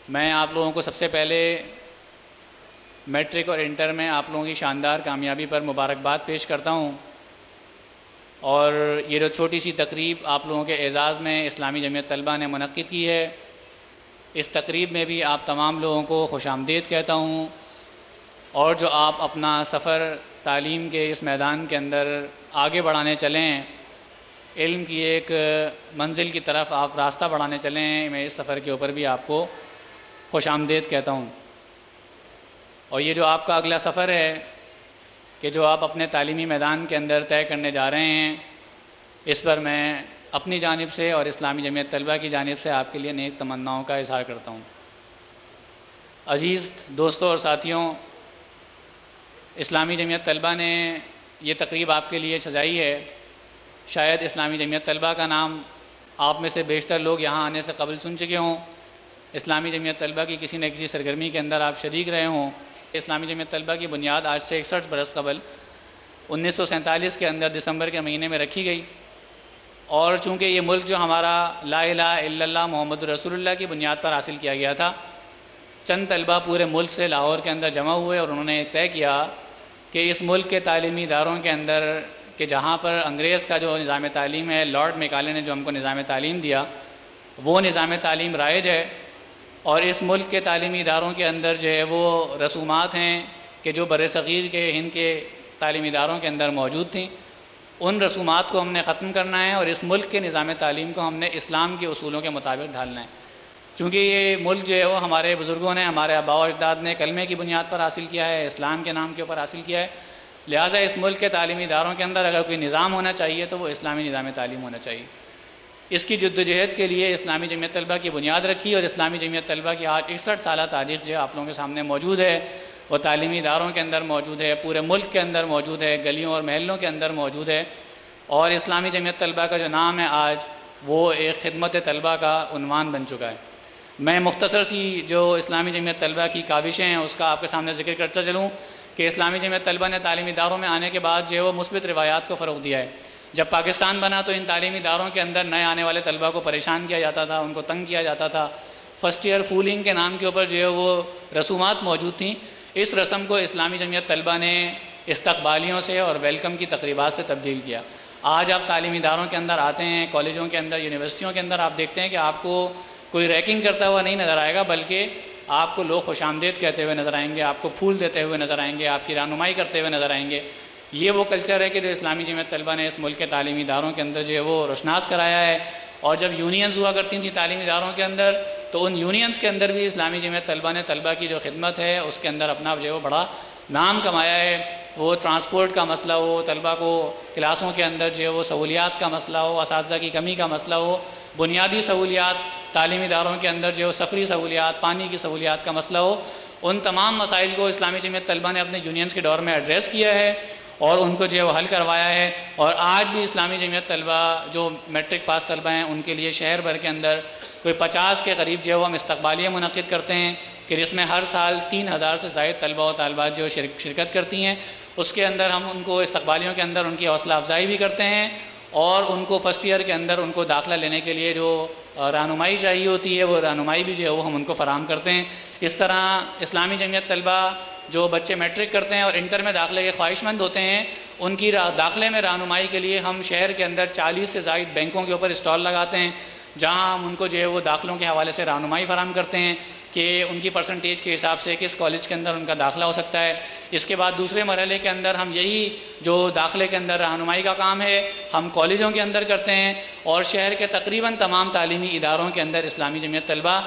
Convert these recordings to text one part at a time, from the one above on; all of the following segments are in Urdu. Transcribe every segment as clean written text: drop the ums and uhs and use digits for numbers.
میں آپ لوگوں کو سب سے پہلے میٹرک اور انٹر میں آپ لوگوں کی شاندار کامیابی پر مبارکباد پیش کرتا ہوں، اور یہ جو چھوٹی سی تقریب آپ لوگوں کے اعزاز میں اسلامی جمعیت طلبہ نے منعقد کی ہے، اس تقریب میں بھی آپ تمام لوگوں کو خوش آمدید کہتا ہوں، اور جو آپ اپنا سفر تعلیم کے اس میدان کے اندر آگے بڑھانے چلیں، علم کی ایک منزل کی طرف آپ راستہ بڑھانے چلیں، میں اس سفر کے اوپر بھی آپ کو خوش آمدید کہتا ہوں۔ اور یہ جو آپ کا اگلا سفر ہے کہ جو آپ اپنے تعلیمی میدان کے اندر طے کرنے جا رہے ہیں، اس پر میں اپنی جانب سے اور اسلامی جمعیت طلبہ کی جانب سے آپ کے لیے نیک تمناؤں کا اظہار کرتا ہوں۔ عزیز دوستوں اور ساتھیوں، اسلامی جمعیت طلبہ نے یہ تقریب آپ کے لیے سجائی ہے۔ شاید اسلامی جمعیت طلبہ کا نام آپ میں سے بیشتر لوگ یہاں آنے سے قبل سن چکے ہوں، اسلامی جمعیت طلبہ کی کسی نہ کسی سرگرمی کے اندر آپ شریک رہے ہوں۔ اسلامی جمعیت طلبہ کی بنیاد آج سے 61 برس قبل 1947 کے اندر دسمبر کے مہینے میں رکھی گئی، اور چونکہ یہ ملک جو ہمارا لا الہ الا اللہ محمد رسول اللہ کی بنیاد پر حاصل کیا گیا تھا، چند طلبہ پورے ملک سے لاہور کے اندر جمع ہوئے اور انہوں نے طے کیا کہ اس ملک کے تعلیمی اداروں کے اندر کہ جہاں پر انگریز کا جو نظام تعلیم ہے، لارڈ میکالے نے جو ہم کو نظام تعلیم دیا، وہ نظام تعلیم رائج ہے، اور اس ملک کے تعلیمی اداروں کے اندر جو ہے وہ رسومات ہیں کہ جو بر صغیر کے ہند کے تعلیمی اداروں کے اندر موجود تھیں، ان رسومات کو ہم نے ختم کرنا ہے، اور اس ملک کے نظام تعلیم کو ہم نے اسلام کے اصولوں کے مطابق ڈھالنا ہے۔ چونکہ یہ ملک جو ہے وہ ہمارے بزرگوں نے، ہمارے آباء و اجداد نے کلمے کی بنیاد پر حاصل کیا ہے، اسلام کے نام کے اوپر حاصل کیا ہے، لہٰذا اس ملک کے تعلیمی اداروں کے اندر اگر کوئی نظام ہونا چاہیے تو وہ اسلامی نظام تعلیم ہونا چاہیے۔ اس کی جدوجہد کے لیے اسلامی جمعیت طلبہ کی بنیاد رکھی، اور اسلامی جمعیت طلبہ کی آج 61 سالہ تاریخ جو آپ لوگوں کے سامنے موجود ہے، وہ تعلیمی اداروں کے اندر موجود ہے، پورے ملک کے اندر موجود ہے، گلیوں اور محلوں کے اندر موجود ہے، اور اسلامی جمعیت طلبہ کا جو نام ہے آج، وہ ایک خدمت طلبہ کا عنوان بن چکا ہے۔ میں مختصر سی جو اسلامی جمعیت طلبہ کی کاوشیں ہیں اس کا آپ کے سامنے ذکر کرتا چلوں کہ اسلامی جمعیت طلبہ نے تعلیمی اداروں میں آنے کے بعد جو ہے وہ مثبت روایات کو فروغ دیا ہے۔ جب پاکستان بنا تو ان تعلیمی اداروں کے اندر نئے آنے والے طلبہ کو پریشان کیا جاتا تھا، ان کو تنگ کیا جاتا تھا، فرسٹ ایئر فولنگ کے نام کے اوپر جو ہے وہ رسومات موجود تھیں۔ اس رسم کو اسلامی جمعیت طلبہ نے استقبالیوں سے اور ویلکم کی تقریبات سے تبدیل کیا۔ آج آپ تعلیمی اداروں کے اندر آتے ہیں، کالجوں کے اندر، یونیورسٹیوں کے اندر، آپ دیکھتے ہیں کہ آپ کو کوئی ریکنگ کرتا ہوا نہیں نظر آئے گا، بلکہ آپ کو لوگ خوش آمدید کہتے ہوئے نظر آئیں گے، آپ کو پھول دیتے ہوئے نظر آئیں گے، آپ کی رہنمائی کرتے ہوئے نظر آئیں گے۔ یہ وہ کلچر ہے کہ جو اسلامی جمعیت طلبہ نے اس ملک کے تعلیمی اداروں کے اندر جو ہے وہ روشناس کرایا ہے۔ اور جب یونینز ہوا کرتی تھیں تعلیمی اداروں کے اندر، تو ان یونینز کے اندر بھی اسلامی جمعیت طلبہ نے طلبہ کی جو خدمت ہے اس کے اندر اپنا جو ہے وہ بڑا نام کمایا ہے۔ وہ ٹرانسپورٹ کا مسئلہ ہو، طلبہ کو کلاسوں کے اندر جو ہے وہ سہولیات کا مسئلہ ہو، اساتذہ کی کمی کا مسئلہ ہو، بنیادی سہولیات تعلیمی اداروں کے اندر جو ہے سفری سہولیات، پانی کی سہولیات کا مسئلہ ہو، ان تمام مسائل کو اسلامی جمعیت طلبہ نے اپنے یونینز کے دور میں ایڈریس کیا ہے اور ان کو جو ہے وہ حل کروایا ہے۔ اور آج بھی اسلامی جمعیت طلبہ جو میٹرک پاس طلبہ ہیں ان کے لیے شہر بھر کے اندر کوئی 50 کے قریب جو ہے وہ ہم استقبالیہ منعقد کرتے ہیں کہ جس میں ہر سال 3000 سے زائد طلبہ و طالبات جو شرکت کرتی ہیں۔ اس کے اندر ہم ان کو استقبالیوں کے اندر ان کی حوصلہ افزائی بھی کرتے ہیں، اور ان کو فرسٹ ایئر کے اندر ان کو داخلہ لینے کے لیے جو رہنمائی چاہیے ہوتی ہے وہ رہنمائی بھی جو ہے وہ ہم ان کو فراہم کرتے ہیں۔ اس طرح اسلامی جمعیت طلبہ جو بچے میٹرک کرتے ہیں اور انٹر میں داخلے کے خواہش مند ہوتے ہیں، ان کی داخلے میں رہنمائی کے لیے ہم شہر کے اندر 40 سے زائد بینکوں کے اوپر اسٹال لگاتے ہیں، جہاں ہم ان کو جو ہے وہ داخلوں کے حوالے سے رہنمائی فراہم کرتے ہیں کہ ان کی پرسنٹیج کے حساب سے کس کالج کے اندر ان کا داخلہ ہو سکتا ہے۔ اس کے بعد دوسرے مرحلے کے اندر ہم یہی جو داخلے کے اندر رہنمائی کا کام ہے ہم کالجوں کے اندر کرتے ہیں، اور شہر کے تقریباً تمام تعلیمی اداروں کے اندر اسلامی جمعیت طلبہ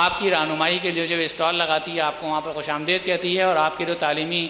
آپ کی رہنمائی کے لیے جو اسٹال لگاتی ہے، آپ کو وہاں پر خوش آمدید کہتی ہے، اور آپ کے جو تعلیمی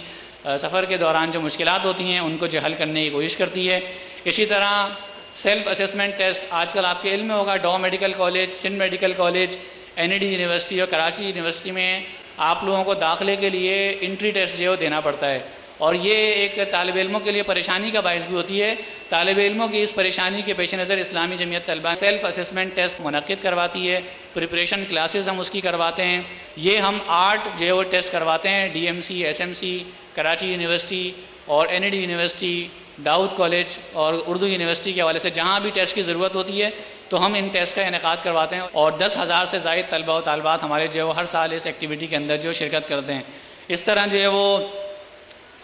سفر کے دوران جو مشکلات ہوتی ہیں ان کو جو حل کرنے کی کوشش کرتی ہے۔ اسی طرح سیلف اسیسمنٹ ٹیسٹ آج کل آپ کے علم میں ہوگا، Dow medical college, Sindh medical college, N D university اور کراچی یونیورسٹی میں آپ لوگوں کو داخلے کے لیے انٹری ٹیسٹ جو ہے دینا پڑتا ہے، اور یہ ایک طالب علموں کے لیے پریشانی کا باعث بھی ہوتی ہے۔ طالب علموں کی اس پریشانی کے پیش نظر اسلامی جمعیت طلبہ سیلف اسیسمنٹ ٹیسٹ منعقد کرواتی ہے، پریپریشن کلاسز ہم اس کی کرواتے ہیں۔ یہ ہم 8 جو ہے وہ ٹیسٹ کرواتے ہیں، D M C, S M C, Karachi university اور N D university Dawood college اور اردو یونیورسٹی کے حوالے سے جہاں بھی ٹیسٹ کی ضرورت ہوتی ہے تو ہم ان ٹیسٹ کا انعقاد کرواتے ہیں، اور 10,000 سے زائد طلبہ و طالبات ہمارے جو ہے وہ ہر سال اس ایکٹیویٹی کے اندر جو شرکت کرتے ہیں۔ اس طرح جو ہے وہ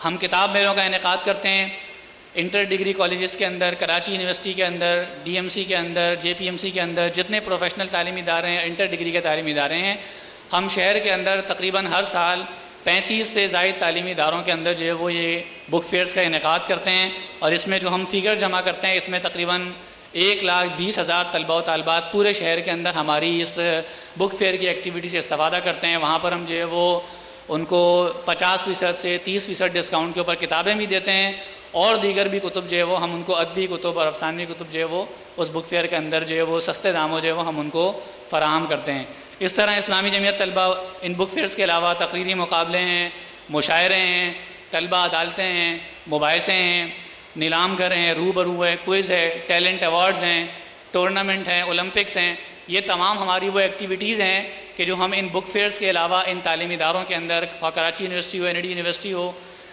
ہم کتاب میلوں کا انعقاد کرتے ہیں انٹر ڈگری کالجز کے اندر، کراچی یونیورسٹی کے اندر، ڈی ایم سی کے اندر، جے پی ایم سی کے اندر، جتنے پروفیشنل تعلیمی ادارے ہیں، انٹر ڈگری کے تعلیمی ادارے ہیں، ہم شہر کے اندر تقریباً ہر سال 35 سے زائد تعلیمی اداروں کے اندر جو ہے وہ یہ بک فیئرس کا انعقاد کرتے ہیں، اور اس میں جو ہم فگر جمع کرتے ہیں اس میں تقریباً 1,20,000 طلبہ و طالبات پورے شہر کے اندر ہماری اس بک فیئر کی ایکٹیویٹی سے استفادہ کرتے ہیں۔ وہاں پر ہم جو ہے وہ ان کو 50% سے 30% ڈسکاؤنٹ کے اوپر کتابیں بھی دیتے ہیں، اور دیگر بھی کتب جو ہے وہ ہم ان کو ادبی کتب اور افسانوی کتب جو ہے وہ اس بک فیئر کے اندر جو ہے وہ سستے داموں جو ہے وہ ہم ان کو فراہم کرتے ہیں۔ اس طرح اسلامی جمعیت طلبہ ان بک فیئرس کے علاوہ تقریری مقابلے ہیں، مشاعرے ہیں، طلبہ عدالتیں ہیں، مباحثے ہیں، نیلام گھر ہیں، روبرو ہے، کوئز ہے، ٹیلنٹ ایوارڈز ہیں، ٹورنامنٹ ہیں، اولمپکس ہیں، یہ تمام ہماری وہ ایکٹیویٹیز ہیں کہ جو ہم ان بک فیئرس کے علاوہ ان تعلیمی اداروں کے اندر، کراچی یونیورسٹی ہو، این ڈی یونیورسٹی ہو،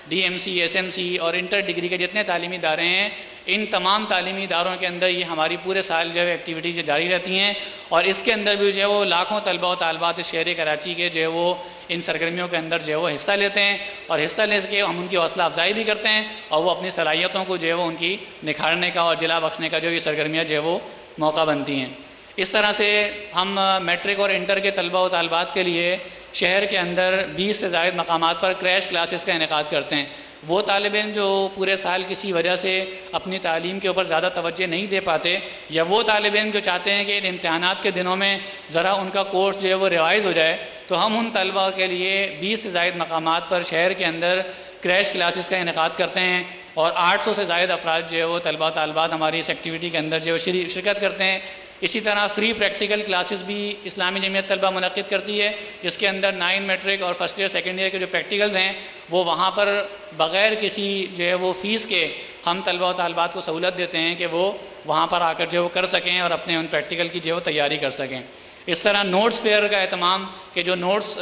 D M C, S M C اور انٹر ڈگری کے جتنے تعلیمی ادارے ہیں، ان تمام تعلیمی اداروں کے اندر یہ ہماری پورے سال جو ہے ایکٹیویٹیز جاری رہتی ہیں، اور اس کے اندر بھی جو ہے وہ لاکھوں طلبہ و طالبات اس شہر کراچی کے جو ہے وہ ان سرگرمیوں کے اندر جو ہے وہ حصہ لیتے ہیں، اور حصہ لے کے ہم ان کی حوصلہ افزائی بھی کرتے ہیں، اور وہ اپنی صلاحیتوں کو جو ہے وہ ان کی نکھارنے کا اور جلا بخشنے کا جو یہ سرگرمیاں جو ہے وہ موقع بنتی ہیں۔ اس طرح سے ہم میٹرک اور انٹر کے طلبہ و طالبات کے لیے شہر کے اندر 20 سے زائد مقامات پر کریش کلاسز کا انعقاد کرتے ہیں۔ وہ طالب علم جو پورے سال کسی وجہ سے اپنی تعلیم کے اوپر زیادہ توجہ نہیں دے پاتے، یا وہ طالب علم جو چاہتے ہیں کہ ان امتحانات کے دنوں میں ذرا ان کا کورس جو ہے وہ ریوائز ہو جائے، تو ہم ان طلبہ کے لیے 20 سے زائد مقامات پر شہر کے اندر کریش کلاسز کا انعقاد کرتے ہیں، اور 800 سے زائد افراد جو ہے وہ طلبہ طالبات ہماری اس ایکٹیویٹی کے اندر جو ہے شرکت کرتے ہیں۔ اسی طرح فری پریکٹیکل کلاسز بھی اسلامی جمعیت طلبہ منعقد کرتی ہے، جس کے اندر 9 میٹرک اور فرسٹ ایئر سیکنڈ ایئر کے جو پریکٹیکلز ہیں وہ وہاں پر بغیر کسی جو ہے وہ فیس کے ہم طلبہ و طالبات کو سہولت دیتے ہیں کہ وہ وہاں پر آ کر جو ہے وہ کر سکیں اور اپنے ان پریکٹیکل کی جو ہے وہ تیاری کر سکیں۔ اس طرح نوٹس فیئر کا اہتمام کہ جو نوٹس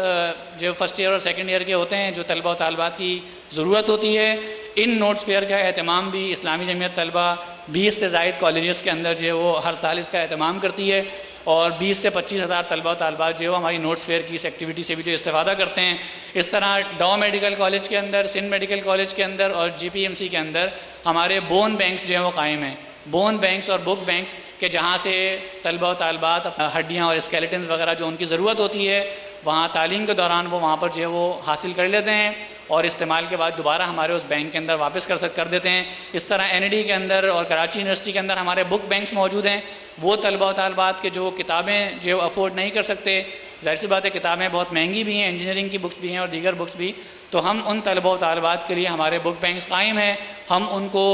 جو فرسٹ ایئر اور سیکنڈ ایئر کے ہوتے ہیں جو طلبہ و طالبات کی ضرورت ہوتی ہے، ان نوٹس فیئر کا اہتمام بھی اسلامی جمعیت طلبہ 20 سے زائد کالجز کے اندر جو ہے وہ ہر سال اس کا اہتمام کرتی ہے، اور 20 سے 25,000 طلبہ و طالبات جو ہے وہ ہماری نوٹس فیئر کی اس ایکٹیویٹی سے بھی جو استفادہ کرتے ہیں۔ اس طرح ڈاؤ میڈیکل کالج کے اندر، سندھ میڈیکل کالج کے اندر اور جی پی ایم سی کے اندر ہمارے بون بینکس جو ہیں وہ قائم ہیں، بون بینکس اور بک بینکس کہ جہاں سے طلبہ و طالبات ہڈیاں اور اسکیلیٹنز وغیرہ جو ان کی ضرورت ہوتی ہے وہاں تعلیم کے دوران وہ وہاں پر جو ہے وہ حاصل کر لیتے ہیں، اور استعمال کے بعد دوبارہ ہمارے اس بینک کے اندر واپس کر دیتے ہیں۔ اس طرح این ڈی کے اندر اور کراچی یونیورسٹی کے اندر ہمارے بک بینکس موجود ہیں۔ وہ طلبہ و طالبات کے جو کتابیں جو افورڈ نہیں کر سکتے، ظاہر سی بات ہے کتابیں بہت مہنگی بھی ہیں، انجینئرنگ کی بکس بھی ہیں اور دیگر بکس بھی، تو ہم ان طلبہ و طالبات کے لیے ہمارے بک بینکس قائم ہیں۔ ہم ان کو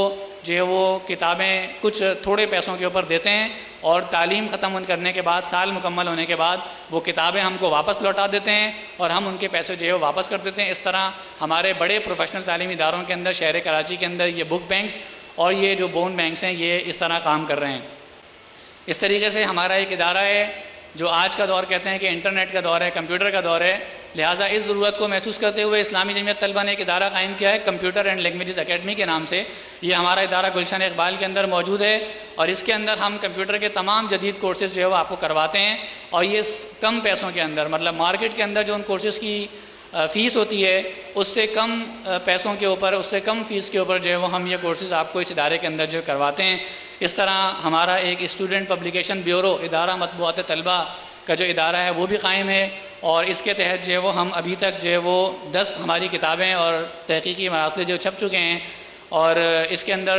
جو ہے وہ کتابیں کچھ تھوڑے پیسوں کے اوپر دیتے ہیں، اور تعلیم ختم کرنے کے بعد، سال مکمل ہونے کے بعد وہ کتابیں ہم کو واپس لوٹا دیتے ہیں، اور ہم ان کے پیسے جو ہے وہ واپس کر دیتے ہیں۔ اس طرح ہمارے بڑے پروفیشنل تعلیمی اداروں کے اندر شہر کراچی کے اندر یہ بک بینکس اور یہ جو بون بینکس ہیں یہ اس طرح کام کر رہے ہیں۔ اس طریقے سے ہمارا ایک ادارہ ہے جو آج کا دور کہتے ہیں کہ انٹرنیٹ کا دور ہے، کمپیوٹر کا دور ہے، لہٰذا اس ضرورت کو محسوس کرتے ہوئے اسلامی جمعیت طلبہ نے ایک ادارہ قائم کیا ہے کمپیوٹر اینڈ لینگویجز اکیڈمی کے نام سے۔ یہ ہمارا ادارہ گلشن اقبال کے اندر موجود ہے، اور اس کے اندر ہم کمپیوٹر کے تمام جدید کورسز جو ہے وہ آپ کو کرواتے ہیں، اور یہ کم پیسوں کے اندر، مطلب مارکیٹ کے اندر جو ان کورسز کی فیس ہوتی ہے اس سے کم پیسوں کے اوپر، اس سے کم فیس کے اوپر جو ہے وہ ہم یہ کورسز آپ کو اس ادارے کے اندر جو کرواتے ہیں۔ اس طرح ہمارا ایک اسٹوڈنٹ پبلیکیشن بیورو ادارہ مطبوعات طلبہ کا جو ادارہ ہے وہ بھی قائم ہے، اور اس کے تحت جو ہے وہ ہم ابھی تک جو ہے وہ 10 ہماری کتابیں اور تحقیقی مراسلے جو چھپ چکے ہیں، اور اس کے اندر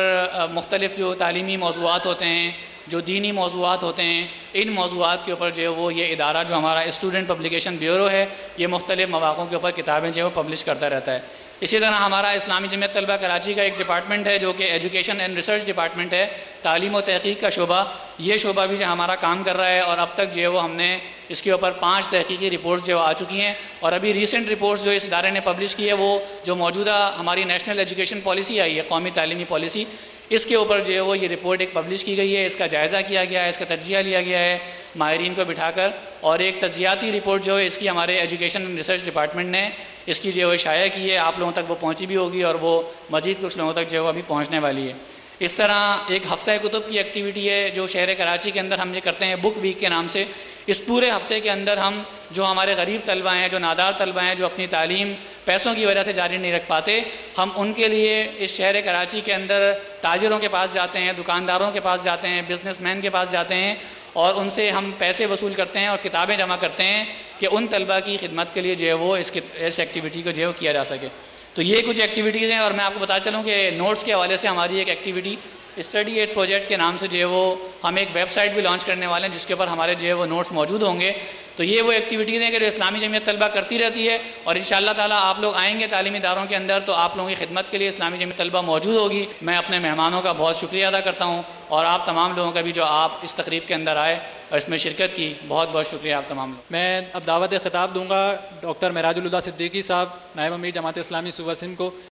مختلف جو تعلیمی موضوعات ہوتے ہیں، جو دینی موضوعات ہوتے ہیں، ان موضوعات کے اوپر جو ہے وہ یہ ادارہ جو ہمارا اسٹوڈنٹ پبلیکیشن بیورو ہے یہ مختلف مواقعوں کے اوپر کتابیں جو ہے وہ پبلش کرتا رہتا ہے۔ اسی طرح ہمارا اسلامی جمعیت طلبہ کراچی کا ایک ڈپارٹمنٹ ہے جو کہ ایجوکیشن اینڈ ریسرچ ڈپارٹمنٹ ہے، تعلیم و تحقیق کا شعبہ، یہ شعبہ بھی جو ہمارا کام کر رہا ہے، اور اب تک جو ہے وہ ہم نے اس کے اوپر 5 تحقیقی رپورٹس جو آ چکی ہیں، اور ابھی ریسنٹ رپورٹس جو اس ادارے نے پبلش کی ہے وہ جو موجودہ ہماری نیشنل ایجوکیشن پالیسی آئی ہے، قومی تعلیمی پالیسی، اس کے اوپر جو ہے وہ یہ رپورٹ ایک پبلش کی گئی ہے، اس کا جائزہ کیا گیا ہے، اس کا تجزیہ لیا گیا ہے ماہرین کو بٹھا کر، اور ایک تجزیاتی رپورٹ جو ہے اس کی ہمارے ایجوکیشن اینڈ ریسرچ ڈپارٹمنٹ نے اس کی جو ہے شائع کی ہے، آپ لوگوں تک وہ پہنچی بھی ہوگی اور وہ مزید کچھ لوگوں تک جو ہے وہ ابھی پہنچنے والی ہے۔ اس طرح ایک ہفتہ کتب کی ایکٹیویٹی ہے جو شہر کراچی کے اندر ہم یہ کرتے ہیں بک ویک کے نام سے۔ اس پورے ہفتے کے اندر ہم جو ہمارے غریب طلبہ ہیں، جو نادار طلبہ ہیں، جو اپنی تعلیم پیسوں کی وجہ سے جاری نہیں رکھ پاتے، ہم ان کے لیے اس شہر کراچی کے اندر تاجروں کے پاس جاتے ہیں، دکانداروں کے پاس جاتے ہیں، بزنس مین کے پاس جاتے ہیں، اور ان سے ہم پیسے وصول کرتے ہیں اور کتابیں جمع کرتے ہیں کہ ان طلبہ کی خدمت کے لیے جو ہے وہ اس ایکٹیویٹی کو جو ہے وہ کیا جا سکے۔ تو یہ کچھ ایکٹیویٹیز ہیں، اور میں آپ کو بتا چلوں کہ نوٹس کے حوالے سے ہماری ایک ایکٹیویٹی اسٹڈی ایڈ پروجیکٹ کے نام سے جو ہے وہ ہم ایک ویب سائٹ بھی لانچ کرنے والے ہیں جس کے اوپر ہمارے جو ہے وہ نوٹس موجود ہوں گے۔ تو یہ وہ ایکٹیویٹیز ہیں کہ جو اسلامی جمعیت طلبہ کرتی رہتی ہے، اور انشاءاللہ تعالیٰ آپ لوگ آئیں گے تعلیمی اداروں کے اندر تو آپ لوگوں کی خدمت کے لیے اسلامی جمعیت طلبہ موجود ہوگی۔ میں اپنے مہمانوں کا بہت شکریہ ادا کرتا ہوں، اور آپ تمام لوگوں کا بھی جو آپ اس تقریب کے اندر آئے اور اس میں شرکت کی، بہت بہت شکریہ آپ تمام لوگ۔ میں اب دعوت خطاب دوں گا ڈاکٹر معراج الہدیٰ صدیقی صاحب، نائب امیر جماعت اسلامی صوبہ سندھ کو۔